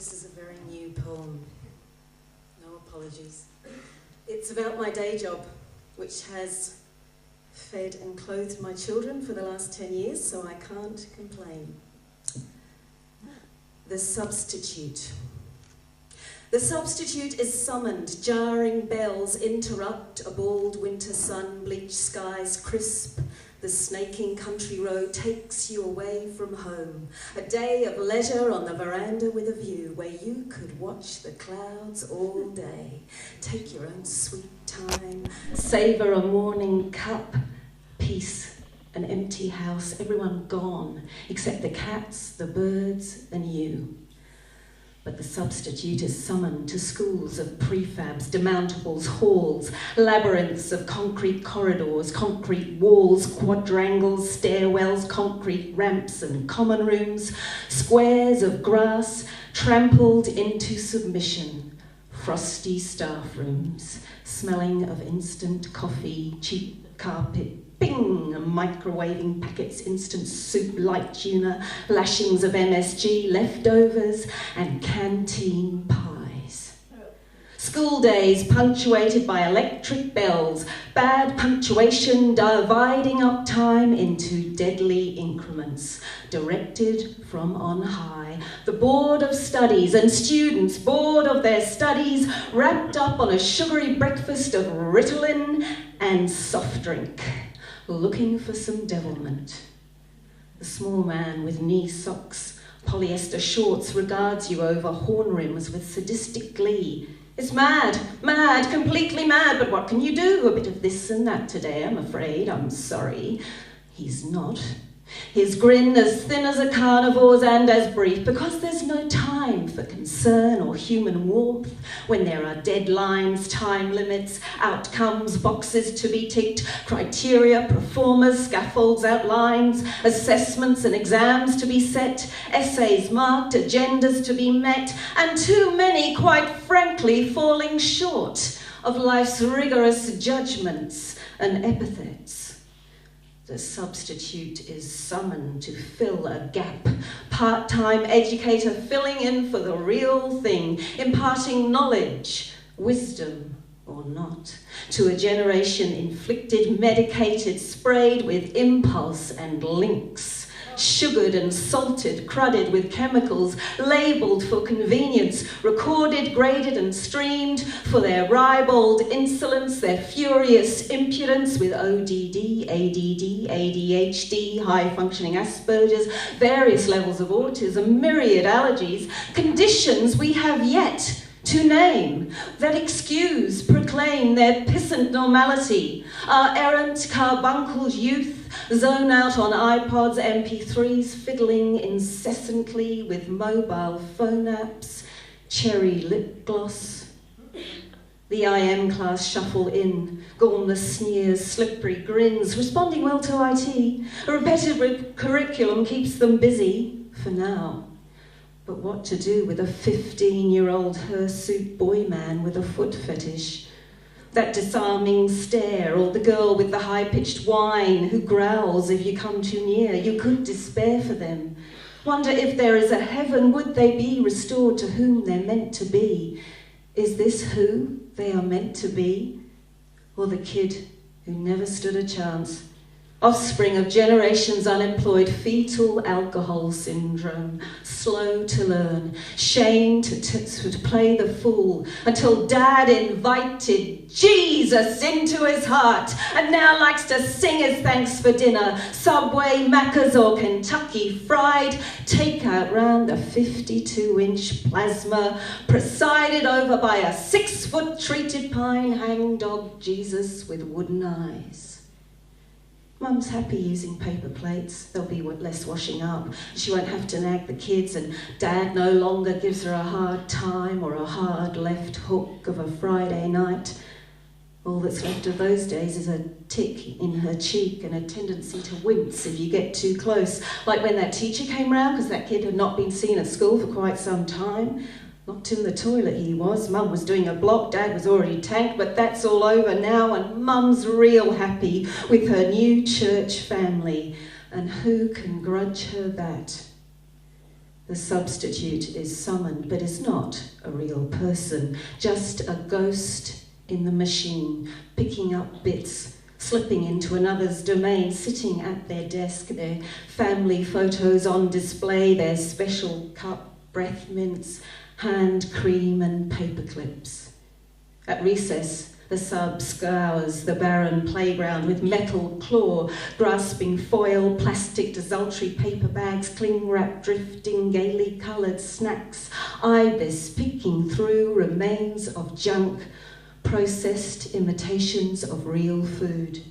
This is a very new poem. No apologies. It's about my day job, which has fed and clothed my children for the last 10 years, so I can't complain. The substitute. The substitute is summoned, jarring bells interrupt a bald winter sun, bleached skies crisp. The snaking country road takes you away from home. A day of leisure on the veranda with a view where you could watch the clouds all day. Take your own sweet time, savour a morning cup, peace, an empty house, everyone gone, except the cats, the birds, and you. But the substitute is summoned to schools of prefabs, demountables, halls, labyrinths of concrete corridors, concrete walls, quadrangles, stairwells, concrete ramps and common rooms, squares of grass trampled into submission, frosty staff rooms, smelling of instant coffee, cheap carpet, bing, microwaving packets, instant soup, light tuna, lashings of MSG, leftovers, and canteen pies. School days punctuated by electric bells, bad punctuation dividing up time into deadly increments, directed from on high. The bored of studies and students bored of their studies, wrapped up on a sugary breakfast of Ritalin and soft drink, looking for some devilment. The small man with knee socks, polyester shorts regards you over horn rims with sadistic glee. It's mad, mad, completely mad, but what can you do? A bit of this and that today, I'm afraid, I'm sorry. He's not. His grin as thin as a carnivore's and as brief, because there's no time for concern or human warmth when there are deadlines, time limits, outcomes, boxes to be ticked, criteria, performers, scaffolds, outlines, assessments and exams to be set, essays marked, agendas to be met, and too many, quite frankly, falling short of life's rigorous judgments and epithets. The substitute is summoned to fill a gap, part-time educator filling in for the real thing, imparting knowledge, wisdom or not, to a generation inflicted, medicated, sprayed with impulse and links, sugared and salted, crudded with chemicals, labelled for convenience, recorded, graded and streamed for their ribald insolence, their furious impudence with ODD, ADD, ADHD, high-functioning Asperger's, various levels of autism, myriad allergies, conditions we have yet to name, that excuse, proclaim their pissant normality. Our errant, carbuncled youth zone out on iPods, MP3s, fiddling incessantly with mobile phone apps, cherry lip gloss. The IM class shuffle in, gormless sneers, slippery grins, responding well to IT. A repetitive curriculum keeps them busy, for now. But what to do with a 15-year-old hirsute boy man with a foot fetish? That disarming stare, or the girl with the high-pitched whine who growls if you come too near. You could despair for them. Wonder if there is a heaven, would they be restored to whom they're meant to be? Is this who they are meant to be? Or the kid who never stood a chance? Offspring of generations unemployed, fetal alcohol syndrome, slow to learn, shamed to play the fool, until Dad invited Jesus into his heart, and now likes to sing his thanks for dinner, Subway, Macca's or Kentucky Fried, takeout round the 52-inch plasma, presided over by a 6-foot treated pine hangdog Jesus with wooden eyes. Mum's happy using paper plates. There'll be less washing up. She won't have to nag the kids, and Dad no longer gives her a hard time or a hard left hook of a Friday night. All that's left of those days is a tick in her cheek and a tendency to wince if you get too close, like when that teacher came round because that kid had not been seen at school for quite some time. Locked in the toilet he was. Mum was doing a block, Dad was already tanked, but that's all over now, and Mum's real happy with her new church family. And who can grudge her that? The substitute is summoned, but is not a real person, just a ghost in the machine, picking up bits, slipping into another's domain, sitting at their desk, their family photos on display, their special cup, breath mints, hand cream and paper clips. At recess, the sub scours the barren playground with metal claw, grasping foil, plastic, desultory paper bags, cling-wrap, drifting, gaily coloured snacks, ibis picking through remains of junk, processed imitations of real food.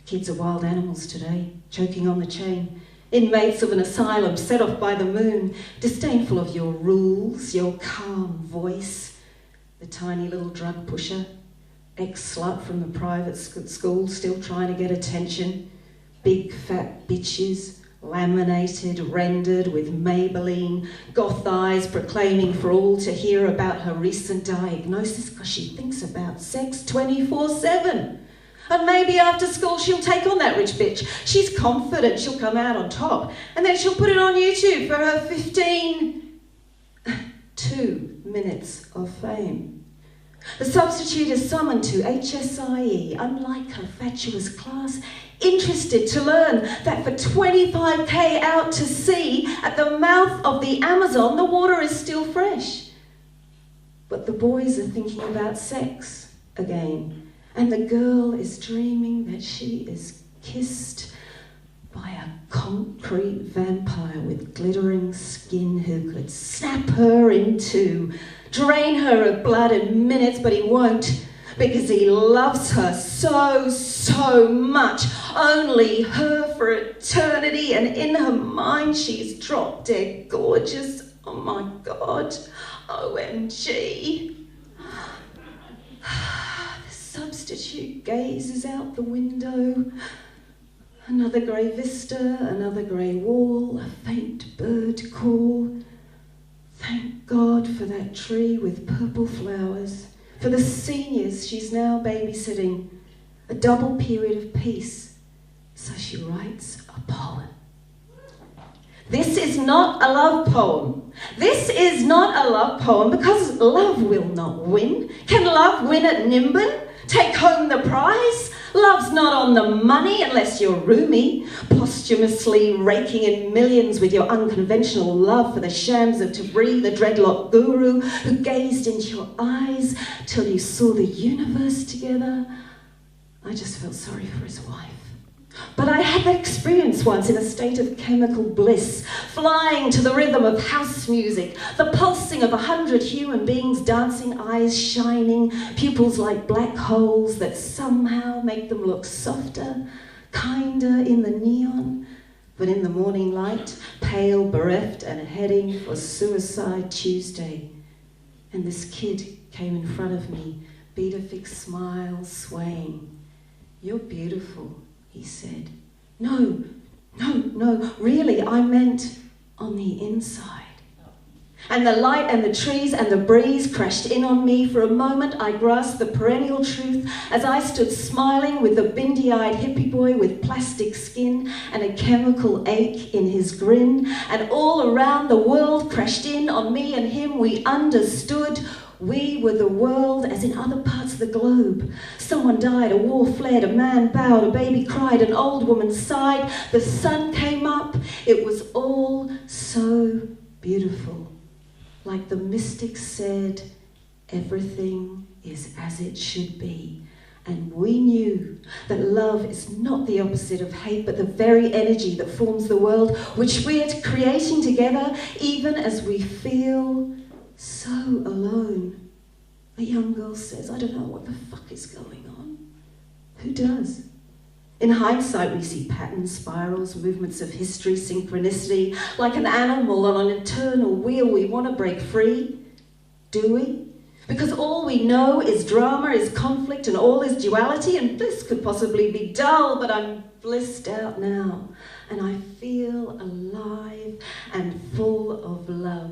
Kids are wild animals today, choking on the chain, inmates of an asylum set off by the moon, disdainful of your rules, your calm voice, the tiny little drug pusher, ex-slut from the private school still trying to get attention, big fat bitches, laminated, rendered with Maybelline, goth eyes proclaiming for all to hear about her recent diagnosis because she thinks about sex 24/7. And maybe after school she'll take on that rich bitch. She's confident she'll come out on top, and then she'll put it on YouTube for her 2 minutes of fame. The substitute is summoned to HSIE, unlike her fatuous class, interested to learn that for 25k out to sea, at the mouth of the Amazon, the water is still fresh. But the boys are thinking about sex again, and the girl is dreaming that she is kissed by a concrete vampire with glittering skin who could snap her in two, drain her of blood in minutes, but he won't, because he loves her so much, only her for eternity, and in her mind she's drop dead gorgeous. Oh my God, OMG. The substitute gazes out the window. Another grey vista, another grey wall, a faint bird call. Thank God for that tree with purple flowers, for the seniors she's now babysitting, a double period of peace. So she writes a poem. This is not a love poem. This is not a love poem because love will not win. Can love win at Nimbin? Take home the prize? Love's not on the money unless you're roomy, posthumously raking in millions with your unconventional love for the shams of Tabri, the dreadlock guru who gazed into your eyes till you saw the universe together. I just felt sorry for his wife. But I had that experience once in a state of chemical bliss, flying to the rhythm of house music, the pulsing of 100 human beings dancing, eyes shining, pupils like black holes that somehow make them look softer, kinder in the neon, but in the morning light, pale, bereft, and heading for Suicide Tuesday. And this kid came in front of me, beatific smile swaying. "You're beautiful," he said. No, really, I meant on the inside. And the light and the trees and the breeze crashed in on me. For a moment, I grasped the perennial truth as I stood smiling with the bindi-eyed hippie boy with plastic skin and a chemical ache in his grin. And all around the world crashed in on me and him. We understood. We were the world, as in other parts of the globe. Someone died, a war fled, a man bowed, a baby cried, an old woman sighed, the sun came up. It was all so beautiful. Like the mystics said, everything is as it should be. And we knew that love is not the opposite of hate, but the very energy that forms the world, which we are creating together, even as we feel so alone. A young girl says, "I don't know what the fuck is going on." Who does? In hindsight, we see patterns, spirals, movements of history, synchronicity, like an animal on an eternal wheel. We want to break free. Do we? Because all we know is drama, is conflict, and all is duality, and bliss could possibly be dull, but I'm blissed out now, and I feel alive and full of love.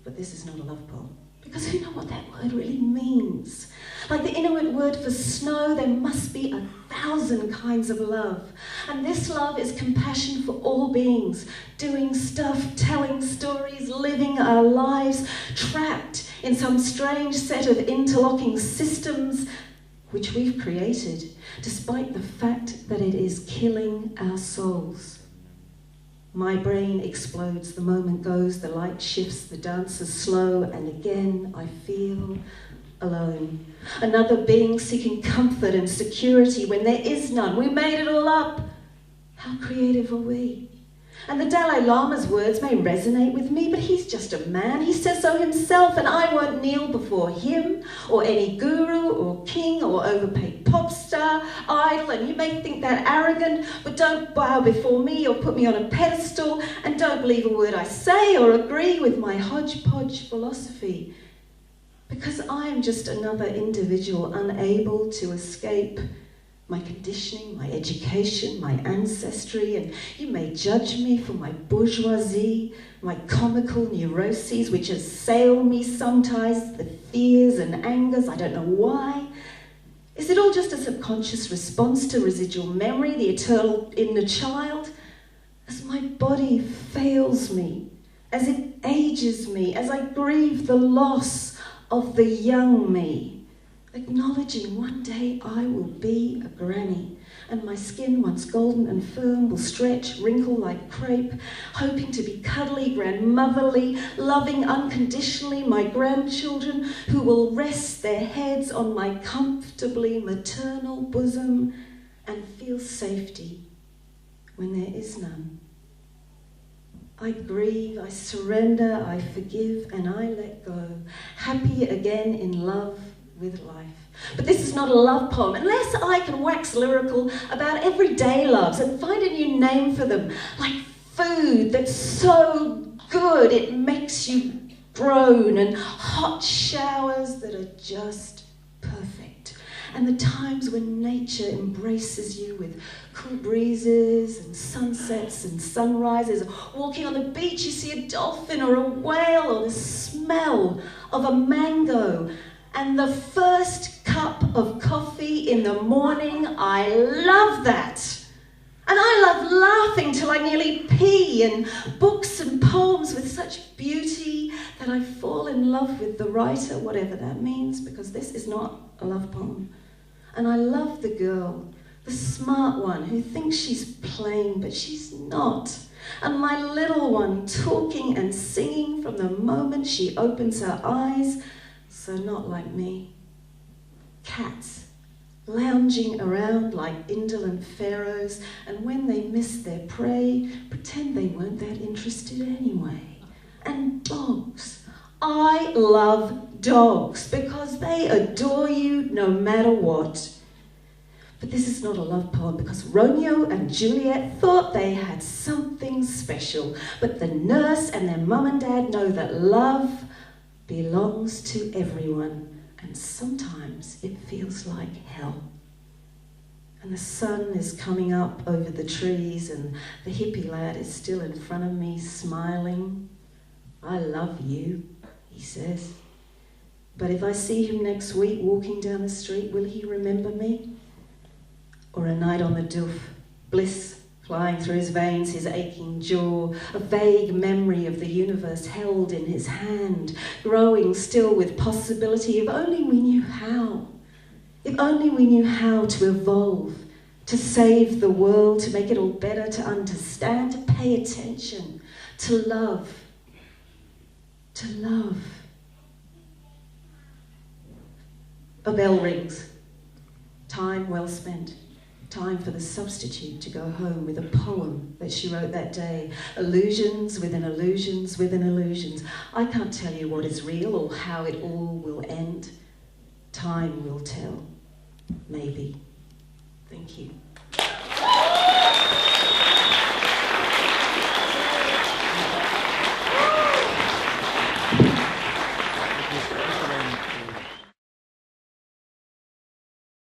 But this is not a love poem, because you know what that word really means. Like the Inuit word for snow, there must be 1,000 1,000 kinds of love. And this love is compassion for all beings, doing stuff, telling stories, living our lives, trapped in some strange set of interlocking systems which we've created, despite the fact that it is killing our souls. My brain explodes, the moment goes, the light shifts, the dance is slow, and again I feel alone. Another being seeking comfort and security when there is none. We made it all up. How creative are we? And the Dalai Lama's words may resonate with me, but he's just a man. He says so himself, and I won't kneel before him or any guru or king or overpaid pop star, idol, and you may think that arrogant, but don't bow before me or put me on a pedestal, and don't believe a word I say or agree with my hodgepodge philosophy, because I am just another individual unable to escape my conditioning, my education, my ancestry, and you may judge me for my bourgeoisie, my comical neuroses which assail me sometimes, the fears and angers, I don't know why. Is it all just a subconscious response to residual memory, the eternal inner child? As my body fails me, as it ages me, as I grieve the loss of the young me, acknowledging one day I will be a granny, and my skin, once golden and firm, will stretch, wrinkle like crepe, hoping to be cuddly, grandmotherly, loving unconditionally my grandchildren, who will rest their heads on my comfortably maternal bosom and feel safety when there is none. I grieve, I surrender, I forgive, and I let go, happy again in love with life. But this is not a love poem, unless I can wax lyrical about everyday loves and find a new name for them, like food that's so good it makes you groan, and hot showers that are just perfect, and the times when nature embraces you with cool breezes and sunsets and sunrises. Walking on the beach, you see a dolphin or a whale, or the smell of a mango, and the first cup of coffee in the morning. I love that. And I love laughing till I nearly pee, and books and poems with such beauty that I fall in love with the writer, whatever that means, because this is not a love poem. And I love the girl, the smart one who thinks she's plain, but she's not. And my little one talking and singing from the moment she opens her eyes, so not like me. Cats lounging around like indolent pharaohs, and when they miss their prey, pretend they weren't that interested anyway. And dogs. I love dogs because they adore you no matter what. But this is not a love poem because Romeo and Juliet thought they had something special, but the nurse and their mum and dad know that love belongs to everyone, and sometimes it feels like hell. And the sun is coming up over the trees, and the hippie lad is still in front of me, smiling. I love you, he says. But if I see him next week walking down the street, will he remember me? Or a night on the doof, bliss flying through his veins, his aching jaw, a vague memory of the universe held in his hand, growing still with possibility. If only we knew how. If only we knew how to evolve, to save the world, to make it all better, to understand, to pay attention, to love. To love. A bell rings. Time well spent. Time for the substitute to go home with a poem that she wrote that day. Illusions within illusions within illusions. I can't tell you what is real or how it all will end. Time will tell. Maybe. Thank you.